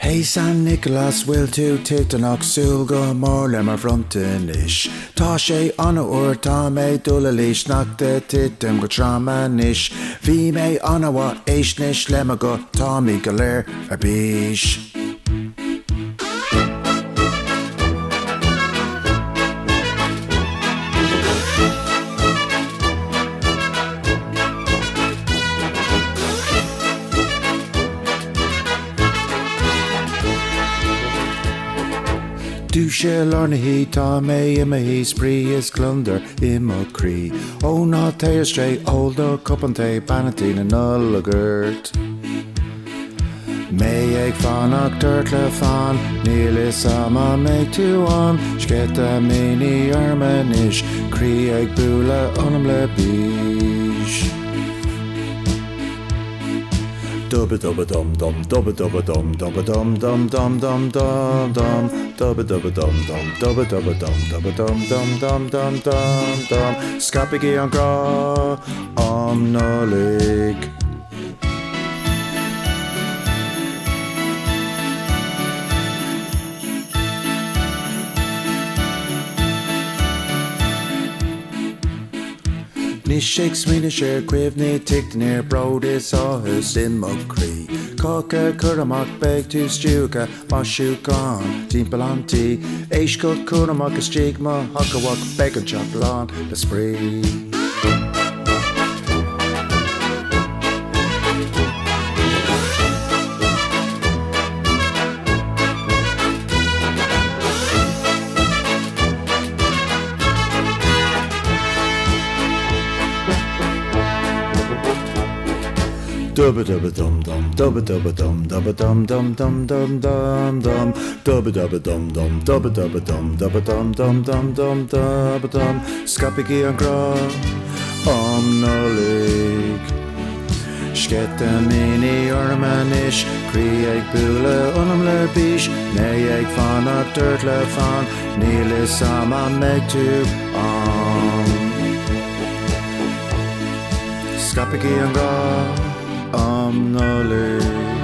Hey San Nicolás, bhfuil tú tíocht Súil go mór le mar bhronntanais. Tá sé anna uair tá mé dula lís Sneachta titim go trom-anois. Bhí mé ana-mhaith Éist níos le go Táimid go léir ar bís. Dúisithe lornaí tá mé ana-mhaith Spraoi is gliondar chroí. Ó ná téigh strae óldó chupán Beannachtaí na Nollaig. Mé ag fanacht le fan, níl is ana-mhaith tú an, Scaipigí mini armanis, chroí ag bhfuil anam le bís. Dubba dubba dum dum, dubba dubba dum, dubba dum dum dum dum dum dum, dubba dubba dum dum, dubba dubba dum, dubba dum dum dum dum dum dum. Scaipigí an gra Nollaig. Ní sé smaoine sé cuimhní tiachtaí brod is áthas in chroí. Cácha cur amach beag tú stiúcha má siúcán timpeall an tí. Éist go cur amach is stigma hacahach beag an chupán le Spraoi. Dubba dubba dum dum, dubba dubba dum, dubba dum dum dum dum dum dum, dubba dubba dum dum, dubba dubba dum, dubba dum dum dum dum dubba dum. Scaipigí an gra Nollaig. Scaipigí mini armanis, chroí ag bhfuil anam le bís, né ag fanacht le fan, níl is ana-mhaith tú an. Scaipigí an gra Nollaig.